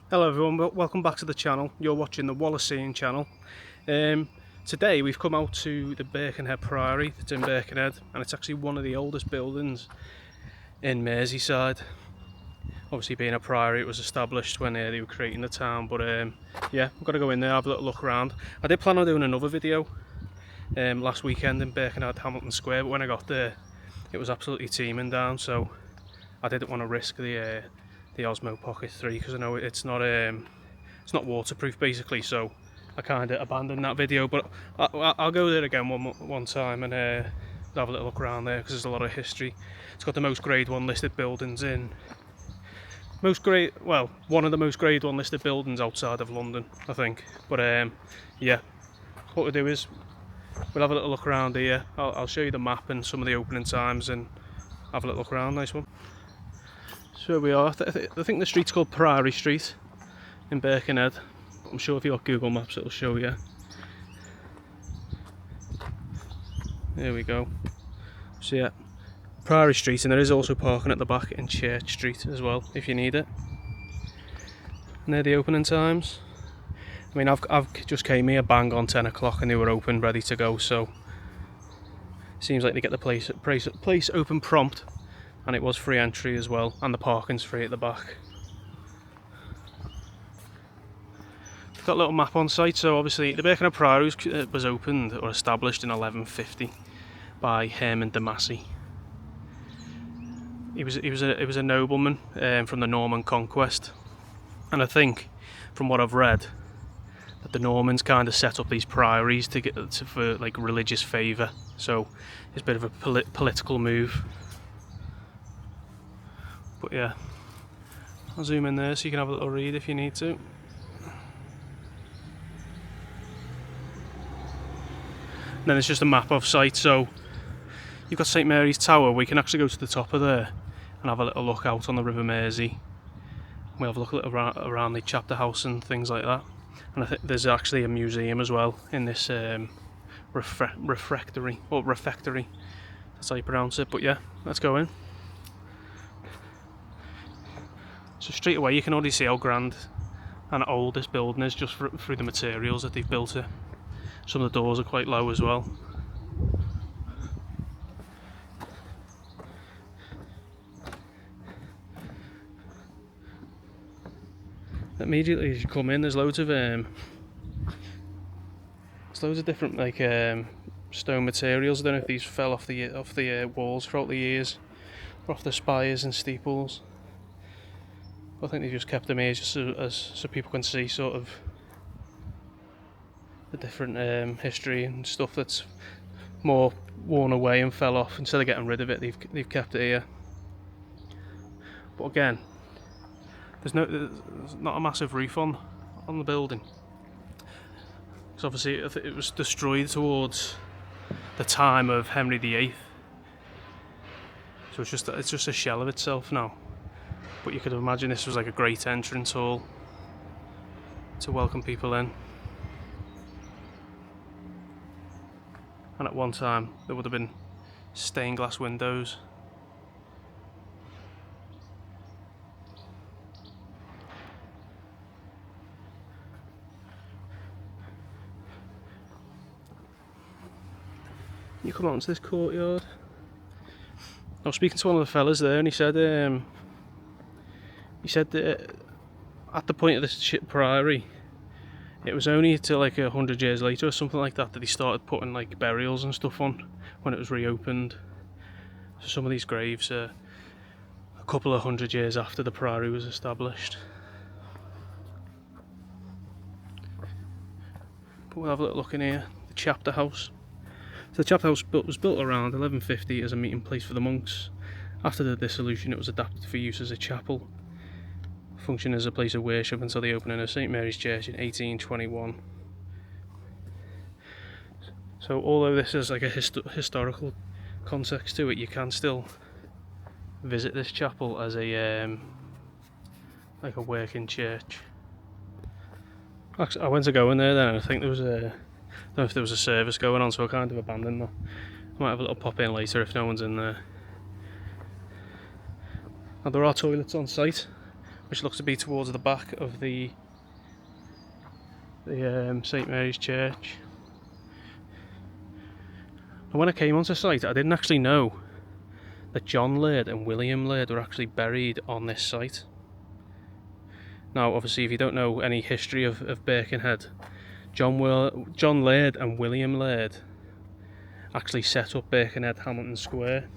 Hello everyone, welcome back to the channel. You're watching the Wirral channel. Today we've come out to the Birkenhead Priory that's in Birkenhead, and it's actually one of the oldest buildings in Merseyside. Obviously, being a priory, it was established when they were creating the town, but yeah, I've got to go in there, have a little look around. I did plan on doing another video last weekend in Birkenhead Hamilton Square, but when I got there it was absolutely teeming down, so I didn't want to risk the Osmo Pocket 3 because I know it's not waterproof basically, so I kind of abandoned that video. But I'll go there again one time and have a little look around there because there's a lot of history. It's got the most grade 1 listed buildings in one of the most grade 1 listed buildings outside of London, I think. But yeah, what we'll do is we'll have a little look around here. I'll show you the map and some of the opening times and have a little look around. Nice one. So here we are. I think the street's called Priory Street in Birkenhead. I'm sure if you got Google Maps it'll show you. There we go. So yeah, Priory Street, and there is also parking at the back in Church Street as well if you need it. And they're the opening times. I mean, I've just came here bang on 10 o'clock and they were open, ready to go, so seems like they get the place open prompt, and it was free entry as well, and the parking's free at the back. Got a little map on site. So obviously the Birkenhead Priory was opened or established in 1150 by Herman de Massey. He was a nobleman from the Norman conquest, and I think from what I've read that the Normans kind of set up these priories for like religious favour. So it's a bit of a political move. But yeah, I'll zoom in there so you can have a little read if you need to. And then it's just a map of site. So you've got St Mary's Tower. We can actually go to the top of there and have a little look out on the River Mersey. We'll have a look around the chapter house and things like that. And I think there's actually a museum as well in this refectory. That's how you pronounce it. But yeah, let's go in. So straight away you can already see how grand and old this building is just through the materials that they've built it. Some of the doors are quite low as well. Immediately as you come in, there's loads of different like stone materials. I don't know if these fell off the walls throughout the years, or off the spires and steeples. I think they just kept them here just so people can see sort of the different history and stuff that's more worn away and fell off. Instead of getting rid of it, they've kept it here. But again, there's not a massive roof on the building, because obviously it was destroyed towards the time of Henry VIII. So it's just a shell of itself now. But you could imagine this was like a great entrance hall to welcome people in. And at one time there would have been stained glass windows. You come out into this courtyard. I was speaking to one of the fellas there, and he said that at the point of this priory, it was only till like 100 years later or something like that he started putting like burials and stuff on when it was reopened. So some of these graves are a couple of 100 years after the priory was established. But we'll have a little look in here. The chapter house. So the chapter house was built around 1150 as a meeting place for the monks. After the dissolution, it was adapted for use as a chapel, functioned as a place of worship until the opening of St Mary's Church in 1821. So although this is like a historical context to it, you can still visit this chapel as a like a working church. Actually, I went to go in there then, and I think there was I don't know if there was a service going on, so I kind of abandoned that. I might have a little pop in later if no one's in there. Now there are toilets on site, which looks to be towards the back of the St Mary's Church. And when I came onto site, I didn't actually know that John Laird and William Laird were actually buried on this site. Now, obviously, if you don't know any history of Birkenhead, John Laird and William Laird actually set up Birkenhead Hamilton Square.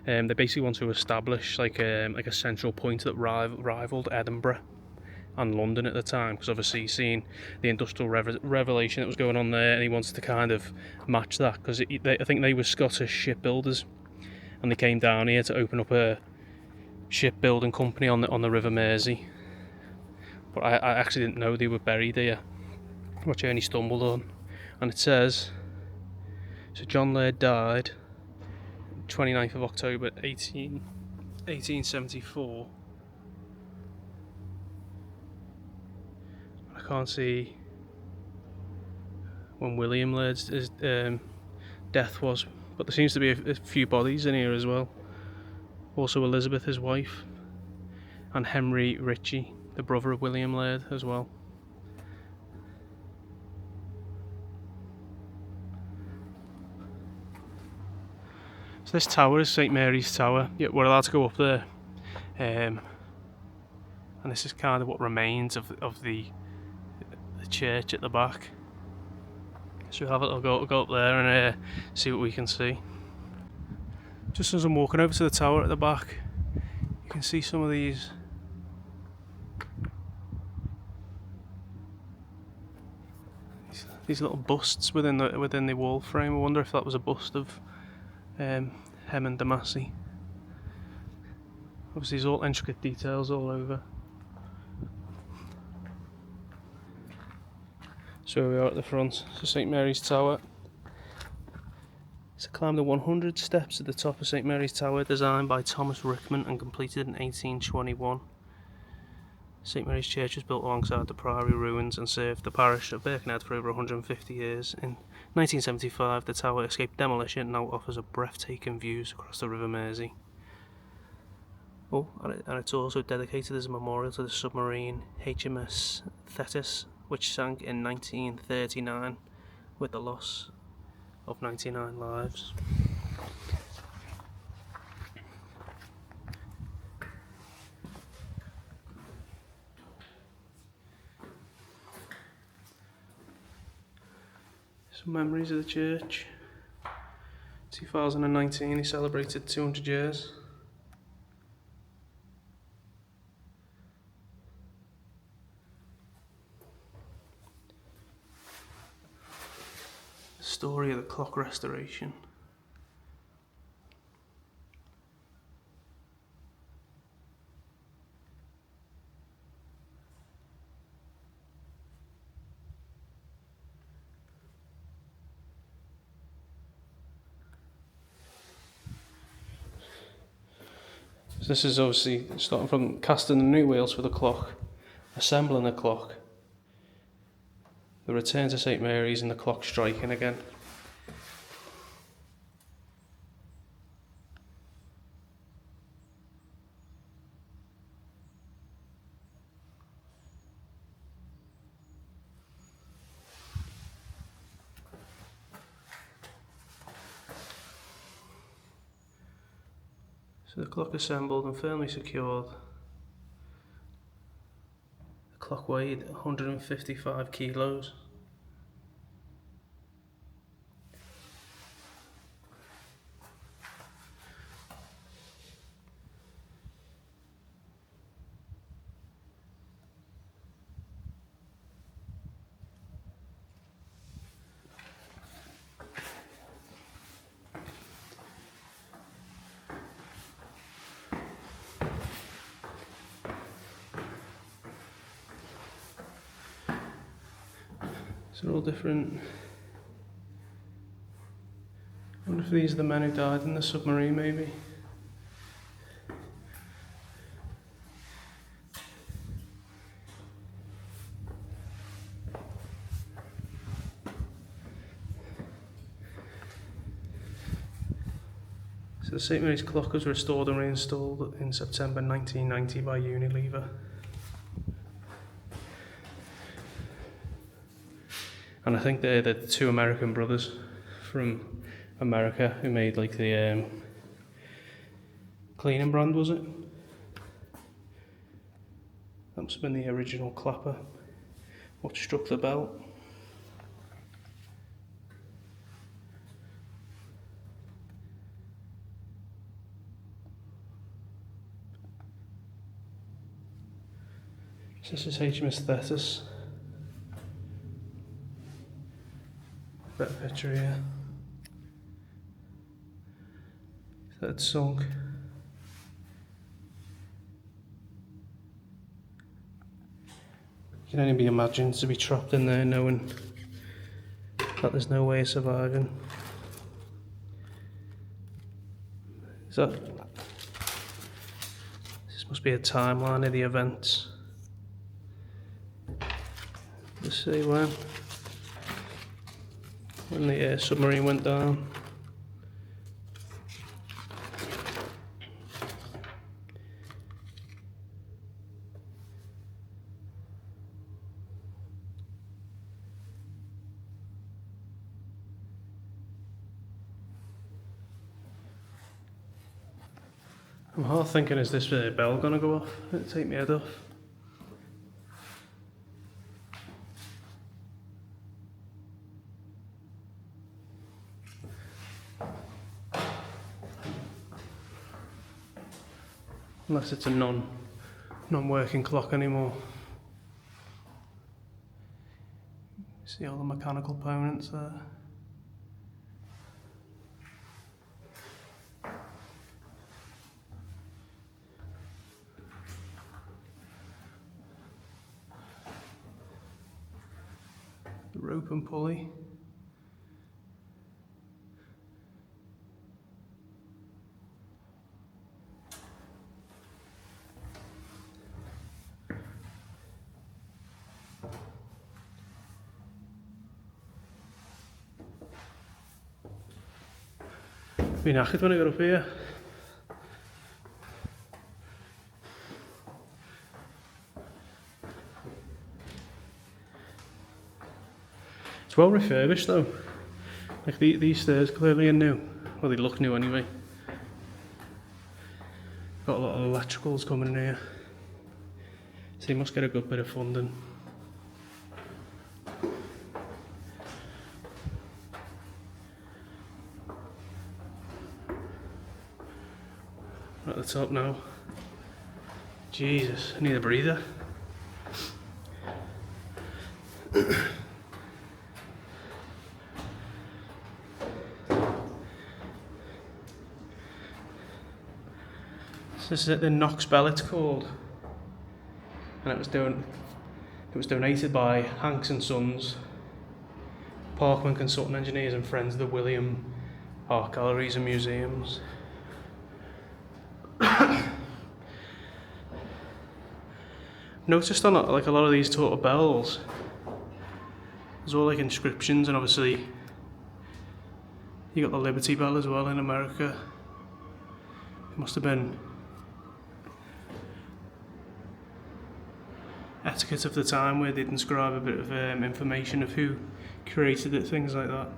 They basically want to establish like a central point that rivaled Edinburgh and London at the time, because obviously seeing the industrial revolution that was going on there, and he wanted to kind of match that, because I think they were Scottish shipbuilders, and they came down here to open up a shipbuilding company on the River Mersey. But I actually didn't know they were buried here, which I only stumbled on. And it says, so John Laird died 29th of October 1874. I can't see when William Laird's death was, but there seems to be a few bodies in here as well. Also Elizabeth, his wife, and Henry Ritchie, the brother of William Laird, as well. So this tower is St Mary's Tower. Yeah, we're allowed to go up there, and this is kind of what remains of the church at the back. So we'll have it. I'll go up there and see what we can see. Just as I'm walking over to the tower at the back, you can see some of these little busts within the wall frame. I wonder if that was a bust of Hemon Damasi. Obviously, there's all intricate details all over. So we are at the front. So St Mary's Tower. It's climbed the 100 steps at the top of St Mary's Tower, designed by Thomas Rickman and completed in 1821. St Mary's Church was built alongside the Priory ruins and served the parish of Birkenhead for over 150 years. In 1975, the tower escaped demolition and now offers a breathtaking views across the River Mersey. Oh, and it's also dedicated as a memorial to the submarine HMS Thetis, which sank in 1939 with the loss of 99 lives. Some memories of the church. 2019, he celebrated 200 years. Story of the clock restoration. So this is obviously starting from casting the new wheels for the clock, assembling the clock, the return to St Mary's and the clock striking again. So the clock assembled and firmly secured. The clock weighed 155 kilos. So they're all different. I wonder if these are the men who died in the submarine, maybe. So The St Mary's clock was restored and reinstalled in September 1990 by Unilever. And I think they're the two American brothers from America who made like the cleaning brand, was it? That must have been the original clapper. What struck the belt? This is HMS Thetis. Better picture here. That sunk. You can only be imagined to be trapped in there knowing that there's no way of surviving. Is that... This must be a timeline of the events. Let's see when the submarine went down. I'm half thinking, is this bell gonna go off? It'll take my head off. Unless it's a non-working clock anymore. See all the mechanical components there. The rope and pulley. Been knackered when I got up here. It's well refurbished though. Like these stairs clearly are new. Well, they look new anyway. Got a lot of electricals coming in here. So you must get a good bit of funding. At the top now. Jesus, I need a breather. This is the Knox Bell, it's called, and it was donated by Hanks and Sons, Parkman Consulting Engineers and Friends of the William Art Galleries and Museums. Noticed on like a lot of these sort of bells, there's all like inscriptions, and obviously you got the Liberty Bell as well in America. It must have been etiquette of the time where they'd inscribe a bit of information of who created it, things like that.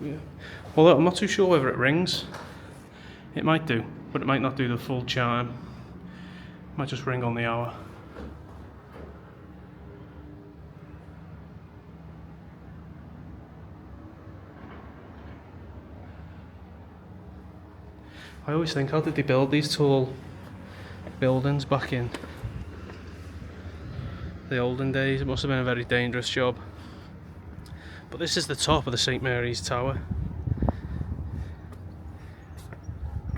Yeah. Although I'm not too sure whether it rings. It might do, but it might not do the full chime. It might just ring on the hour. I always think, how did they build these tall buildings back in the olden days? It must have been a very dangerous job. But this is the top of the St Mary's Tower.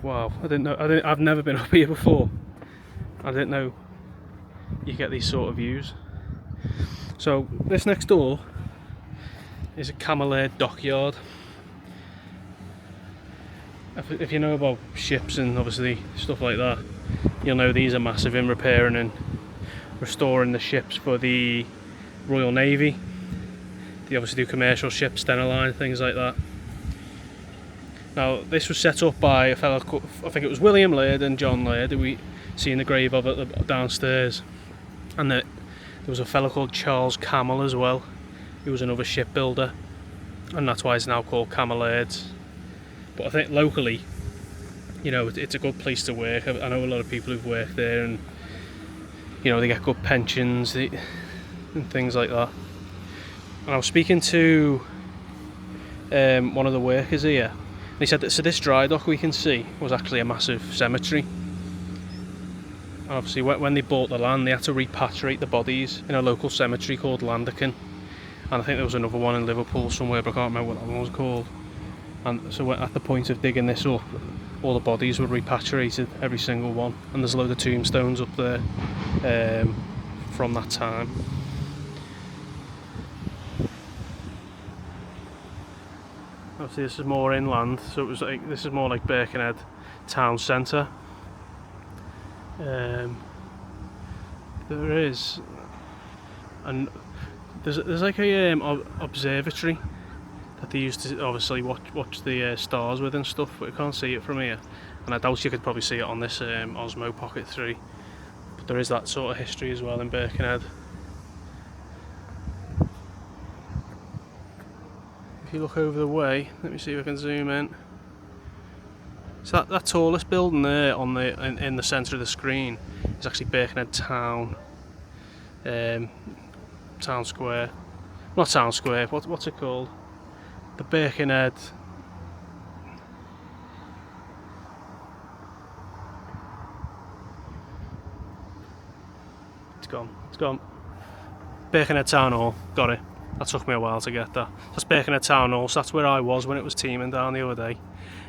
Wow, I didn't know. I've never been up here before. I didn't know you get these sort of views. So this next door is a Cammell dockyard. If you know about ships and obviously stuff like that, you'll know these are massive in repair and in restoring the ships for the Royal Navy. They obviously do commercial ships, Stena Line, things like that. Now this was set up by a fellow, I think it was William Laird and John Laird, who we see in the grave of it downstairs, and there was a fellow called Charles Cammell as well, who was another shipbuilder, and that's why it's now called Cammell Lairds. But I think locally, you know, it's a good place to work. I know a lot of people who've worked there, and you know, they get good pensions and things like that. And I was speaking to one of the workers here, and he said that so this dry dock we can see was actually a massive cemetery. And obviously when they bought the land, they had to repatriate the bodies in a local cemetery called Landerkin. And I think there was another one in Liverpool somewhere, but I can't remember what that one was called. And so at the point of digging this up, all the bodies were repatriated, every single one, and there's a load of tombstones up there from that time. Obviously this is more inland, so it was like, this is more like Birkenhead town centre. There is, and there's like a observatory that they used to obviously watch the stars with and stuff, but you can't see it from here, and I doubt you could probably see it on this Osmo Pocket 3, but there is that sort of history as well in Birkenhead. If you look over the way, let me see if I can zoom in. So that tallest building there on in the centre of the screen is actually Birkenhead Town, Town Square, not Town Square. What's it called? The Birkenhead. It's gone. Birkenhead Town Hall. Got it. That took me a while to get that. That's Birkenhead Town Hall. So that's where I was when it was teeming down the other day.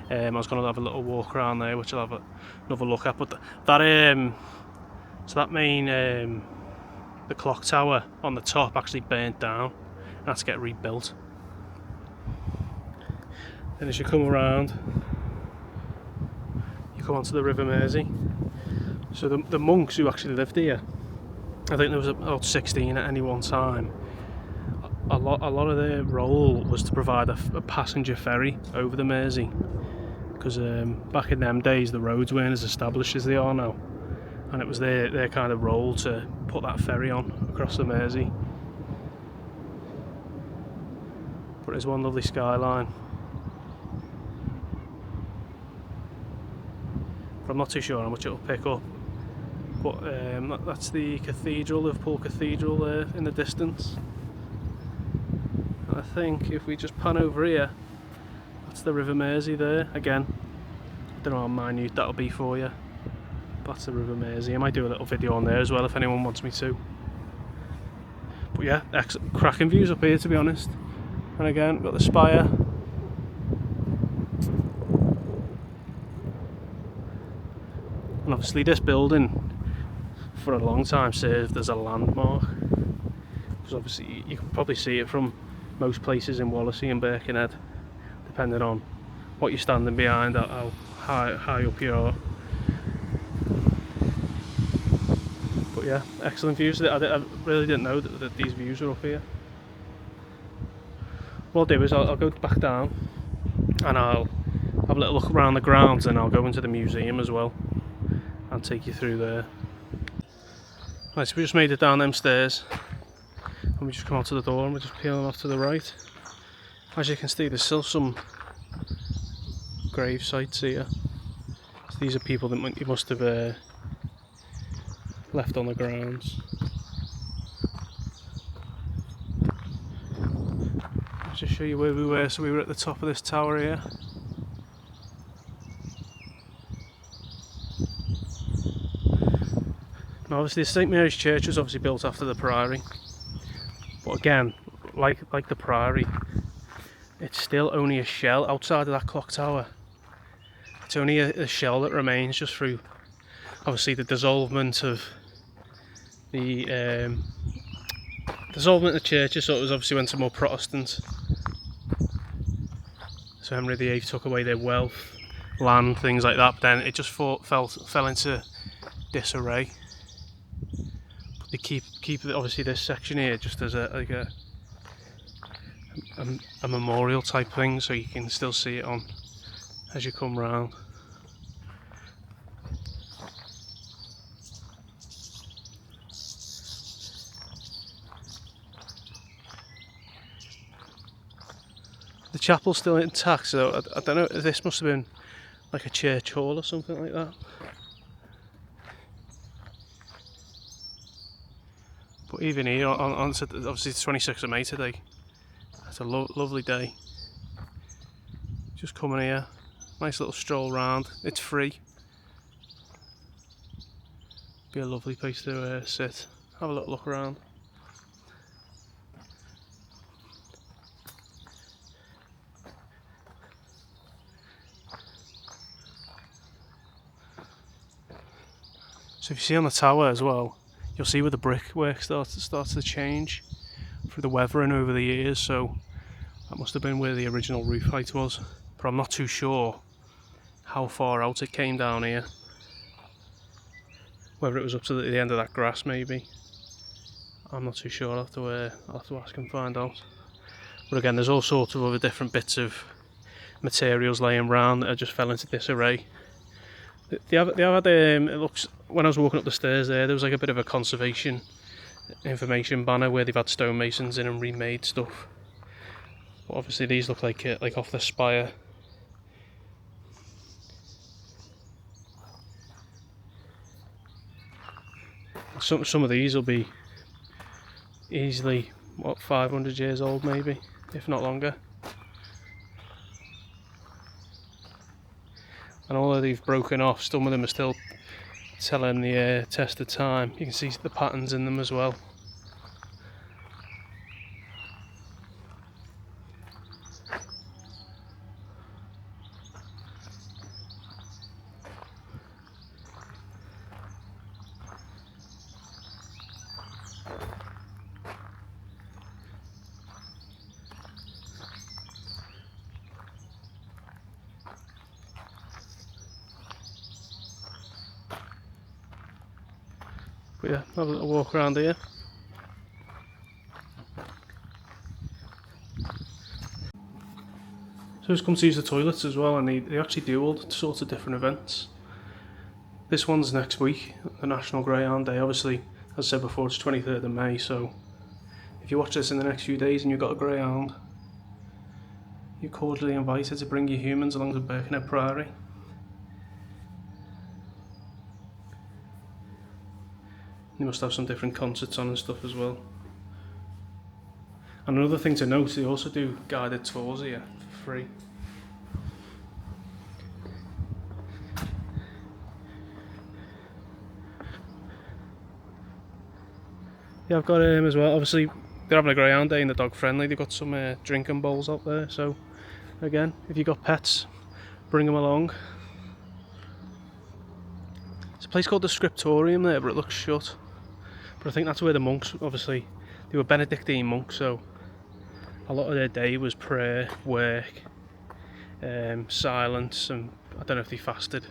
I was going to have a little walk around there, which I'll have another look at. But so that main the clock tower on the top actually burnt down. And had to get rebuilt. Then as you come around, you come onto the River Mersey. So the monks who actually lived here, I think there was about 16 at any one time. A lot of their role was to provide a passenger ferry over the Mersey, because back in them days the roads weren't as established as they are now, and it was their kind of role to put that ferry on across the Mersey. But there's one lovely skyline. I'm not too sure how much it'll pick up, but that's the cathedral, Liverpool Cathedral there in the distance. And I think if we just pan over here, that's the River Mersey there. Again, I don't know how minute that'll be for you. That's the River Mersey. I might do a little video on there as well if anyone wants me to. But yeah, cracking views up here, to be honest. And again, we've got the spire. And obviously this building for a long time served as a landmark, because obviously you can probably see it from most places in Wallasey and Birkenhead, depending on what you're standing behind, how high up you are. But yeah, excellent views. I really didn't know that these views were up here. What I'll do is I'll go back down and I'll have a little look around the grounds, and I'll go into the museum as well and take you through there. Right, so we just made it down them stairs, and we just come out to the door and we're just peeling off to the right. As you can see, there's still some grave sites here. So these are people that you must have left on the grounds. I'll just show you where we were. So we were at the top of this tower here. Now obviously St Mary's Church was obviously built after the Priory, but again, like the Priory, it's still only a shell outside of that clock tower. It's only a shell that remains, just through obviously the dissolvement of the churches. So it was obviously went to more Protestant. So Henry VIII took away their wealth, land, things like that. But then it just fell into disarray. But keep obviously this section here just as a memorial type thing, so you can still see it on as you come round. The chapel's still intact, so I don't know, this must have been like a church hall or something like that. But even here, obviously it's 26th of May today. It's a lovely day. Just coming here, nice little stroll round. It's free. Be a lovely place to sit, have a little look around. So if you see on the tower as well, you'll see where the brickwork starts to change through the weathering over the years, so that must have been where the original roof height was. But I'm not too sure how far out it came down here. Whether it was up to the end of that grass maybe. I'm not too sure, I'll have to ask and find out. But again, there's all sorts of other different bits of materials laying around that just fell into disarray. They have had, it looks, when I was walking up the stairs there was like a bit of a conservation information banner where they've had stonemasons in and remade stuff. But obviously these look like off the spire. Some of these will be easily, what, 500 years old maybe, if not longer. And although they've broken off, some of them are still telling the test of time. You can see the patterns in them as well. But yeah, have a little walk around here. So who's come to use the toilets as well, and they actually do all sorts of different events. This one's next week, the National Greyhound Day. Obviously, as I said before, it's 23rd of May, so if you watch this in the next few days and you've got a greyhound, you're cordially invited to bring your humans along to Birkenhead Priory. They must have some different concerts on and stuff as well. And another thing to note, they also do guided tours here for free. Yeah, I've got him as well. Obviously, they're having a greyhound day and the dog friendly. They've got some drinking bowls up there. So, again, if you've got pets, bring them along. There's a place called the Scriptorium there, but it looks shut. But I think that's where the monks, obviously, they were Benedictine monks, so a lot of their day was prayer, work, silence, and I don't know if they fasted.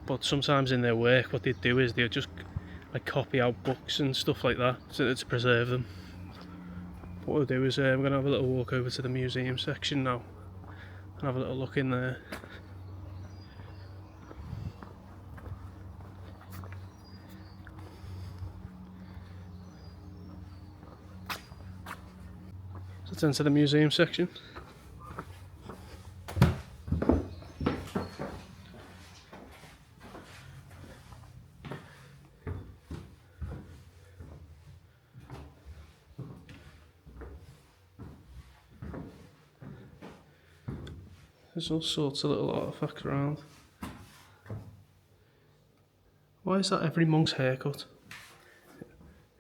But sometimes in their work, what they'd do is they'd just like copy out books and stuff like that to preserve them. What we'll do is we're going to have a little walk over to the museum section now and have a little look in there. Let's enter the museum section. There's all sorts of little artefacts around. Why is that every monk's haircut?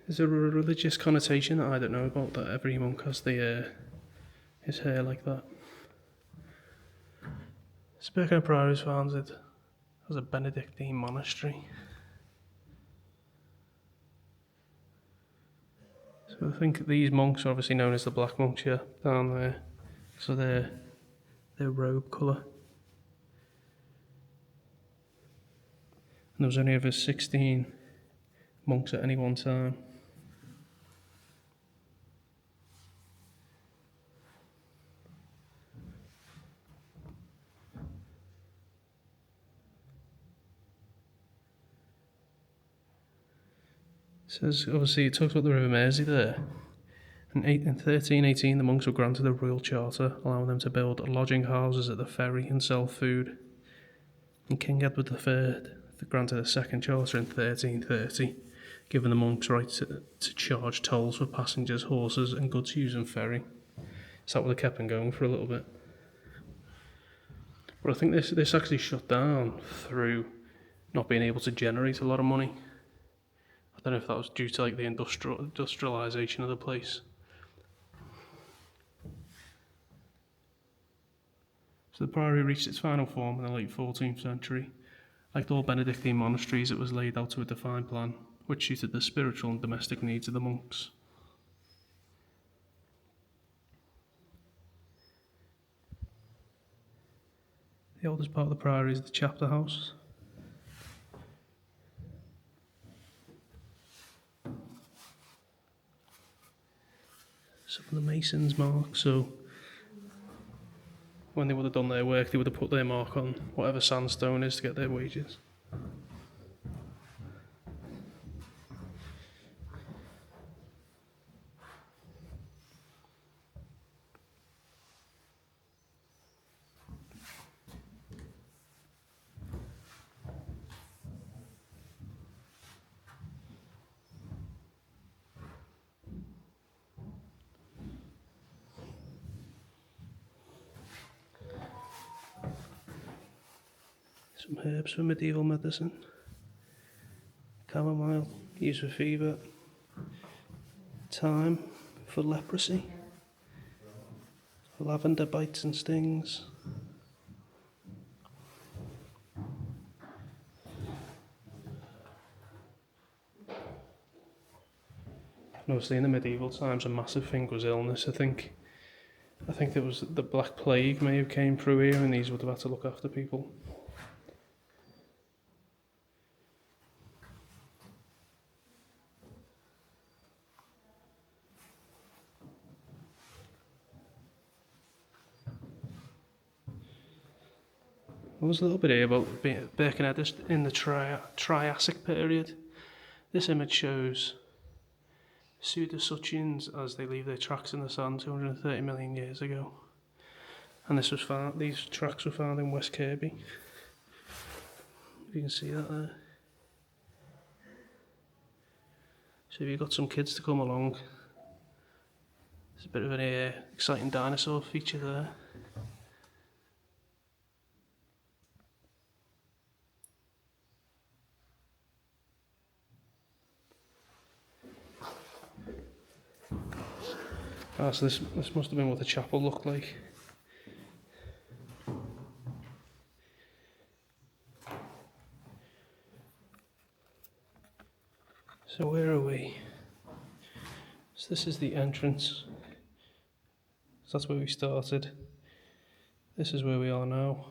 Is there a religious connotation that I don't know about, that every monk has his hair like that? Birkenhead Priory was founded as a Benedictine monastery. So I think these monks are obviously known as the Black Monks here, down there. So their robe colour. And there was only over 16 monks at any one time. It says, obviously, it talks about the River Mersey there. In 1318, the monks were granted a royal charter, allowing them to build lodging houses at the ferry and sell food. And King Edward III granted a second charter in 1330, giving the monks right to charge tolls for passengers, horses, and goods using ferry. So that would have kept them going for a little bit. But I think this actually shut down through not being able to generate a lot of money. I don't know if that was due to like the industrialisation of the place. So the priory reached its final form in the late 14th century. Like all Benedictine monasteries, it was laid out to a defined plan, which suited the spiritual and domestic needs of the monks. The oldest part of the priory is the chapter house. Some of the masons' mark, so when they would have done their work, they would have put their mark on whatever sandstone is to get their wages. Some herbs for medieval medicine. Chamomile, used for fever. Thyme for leprosy. Lavender bites and stings. Obviously in the medieval times a massive thing was illness. I think there was the Black Plague may have came through here and these would have had to look after people. There was a little bit here about Birkenhead in the Triassic period. This image shows pseudosuchians as they leave their tracks in the sand 230 million years ago. And these tracks were found in West Kirby. If you can see that there. So if you've got some kids to come along, there's a bit of an exciting dinosaur feature there. So this must have been what the chapel looked like. So where are we? So this is the entrance. So that's where we started. This is where we are now.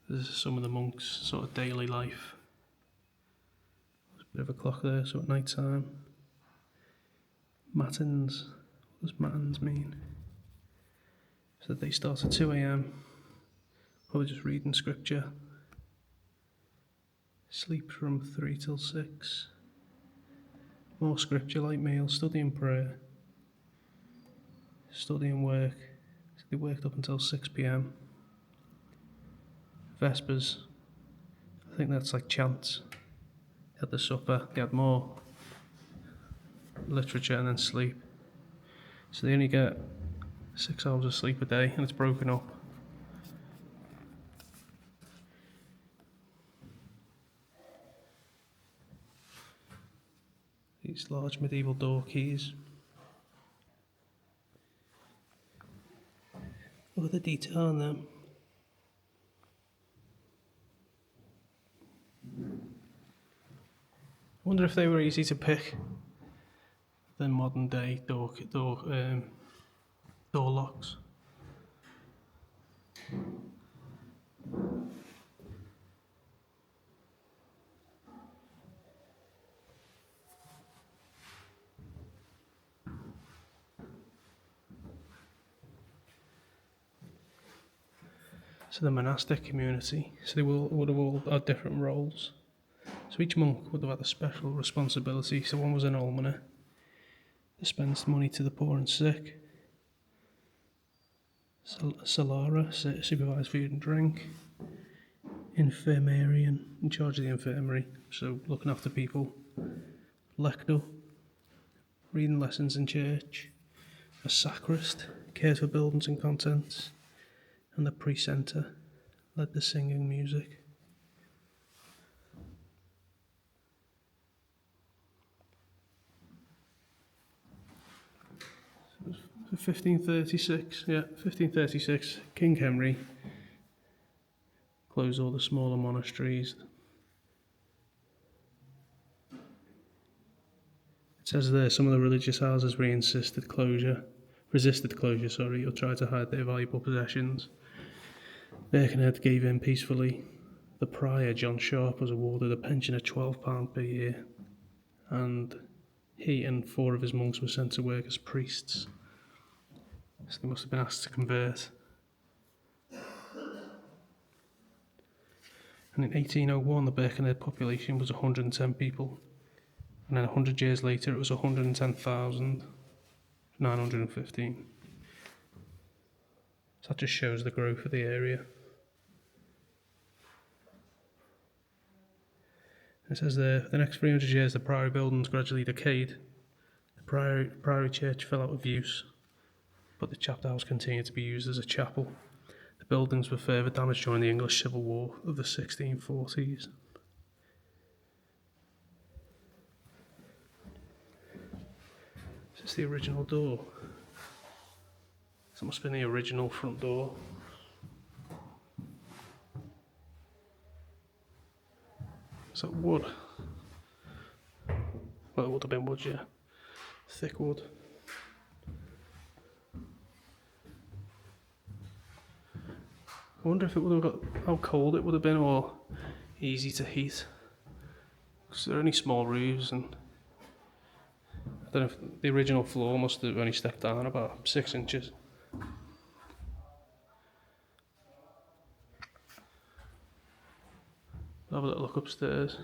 This is some of the monks' sort of daily life. There's a bit of a clock there, so at night time. Matins. What does matins mean? So they start at 2 a.m. Probably just reading scripture. Sleep from 3 till 6. More scripture, light meal, study and prayer. Study and work. So they worked up until 6 p.m. Vespers, I think that's like chants. They had the supper, they had more literature and then sleep. So they only get 6 hours of sleep a day and it's broken up. These large medieval door keys. with the detail on them. I wonder if they were easy to pick than modern day door locks. So the monastic community, so they would have all had different roles. So each monk would have had a special responsibility. So one was an almoner, dispensed money to the poor and sick. Solara, supervised food and drink. Infirmarian, in charge of the infirmary, so looking after people. Lector, reading lessons in church. A sacrist, cared for buildings and contents. And the precentor led the singing music. So 1536, 1536, King Henry closed all the smaller monasteries. It says there some of the religious houses resisted closure, or tried to hide their valuable possessions. Birkenhead gave in peacefully. The prior, John Sharp, was awarded a pension of £12 per year, and he and 4 of his monks were sent to work as priests. So they must have been asked to convert. And in 1801, the Birkenhead population was 110 people, and then 100 years later, it was 110,915. So that just shows the growth of the area. It says there, for the next 300 years, the priory buildings gradually decayed. The priory church fell out of use, but the chapter house continued to be used as a chapel. The buildings were further damaged during the English Civil War of the 1640s. Is this the original door? This must have been the original front door. Is that wood? Well, it would have been wood, yeah. Thick wood. I wonder if it would have got how cold it would have been or easy to heat. Because they're only small roofs, and I don't know if the original floor must have only stepped down about 6 inches. Have a little look upstairs.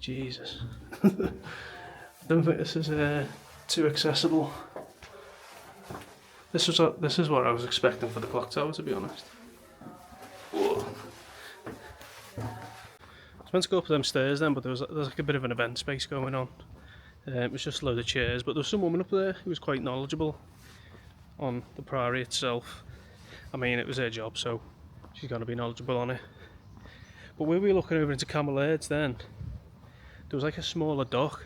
Jesus. I don't think this is too accessible. This is what I was expecting for the clock tower, to be honest. Whoa. I was meant to go up them stairs then, but there's like a bit of an event space going on. It was just a load of chairs, but there was some woman up there who was quite knowledgeable on the priory itself. I mean, it was her job, so she's got to be knowledgeable on it. But when we were looking over into Cammell Lairds then, there was like a smaller dock,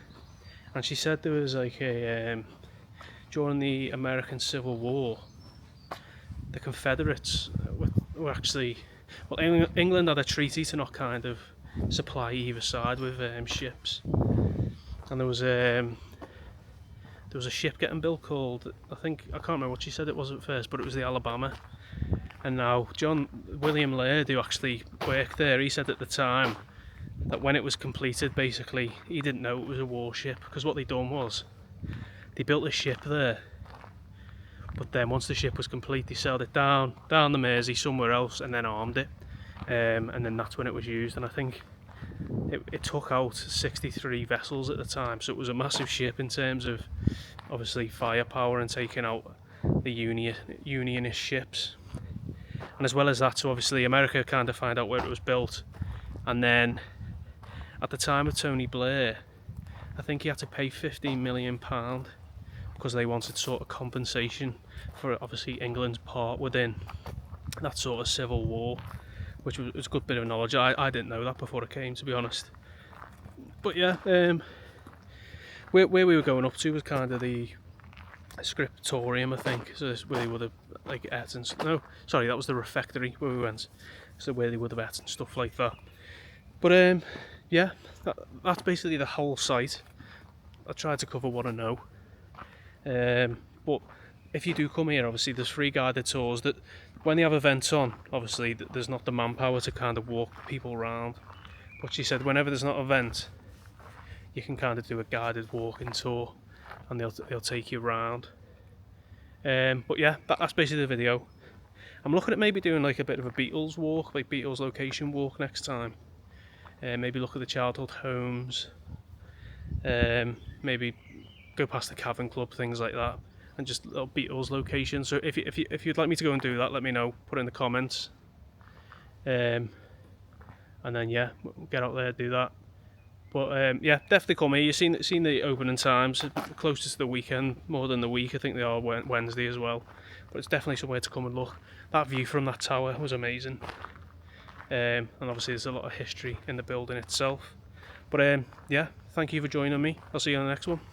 and she said there was like a during the American Civil War, the Confederates were actually, well, England had a treaty to not kind of supply either side with ships, and there was a ship getting built called, I can't remember what she said it was at first, but it was the Alabama. And now William Laird, who actually worked there, he said at the time that when it was completed, basically, he didn't know it was a warship, because what they'd done was, they built a ship there, but then once the ship was complete, they sailed it down the Mersey somewhere else, and then armed it, and then that's when it was used. And I think it took out 63 vessels at the time, so it was a massive ship in terms of, obviously, firepower and taking out the Unionist ships. And as well as that, so obviously America kind of found out where it was built, and then at the time of Tony Blair, I think he had to pay £15 million because they wanted sort of compensation for obviously England's part within that sort of civil war, which was a good bit of knowledge. I didn't know that before I came, to be honest. But yeah, where we were going up to was kind of the scriptorium, I think. So this is where they would have like ate and no, sorry, that was the refectory where we went. So where they would have ate and stuff like that. But yeah, that's basically the whole site. I tried to cover what I know. But if you do come here, obviously there's free guided tours. That when they have events on, obviously there's not the manpower to kind of walk people around. But she said whenever there's not an event, you can kind of do a guided walking tour, and they'll take you around. But yeah, that's basically the video. I'm looking at maybe doing like a bit of a Beatles walk, like Beatles location walk next time. Maybe look at the childhood homes. Maybe go past the Cavern Club, things like that, and just little Beatles locations. So if you'd like me to go and do that, let me know. Put it in the comments. And then yeah, we'll get out there, do that. But yeah, definitely come here. You've seen the opening times, closest to the weekend, more than the week. I think they are Wednesday as well. But it's definitely somewhere to come and look. That view from that tower was amazing. And obviously there's a lot of history in the building itself. But yeah, thank you for joining me. I'll see you on the next one.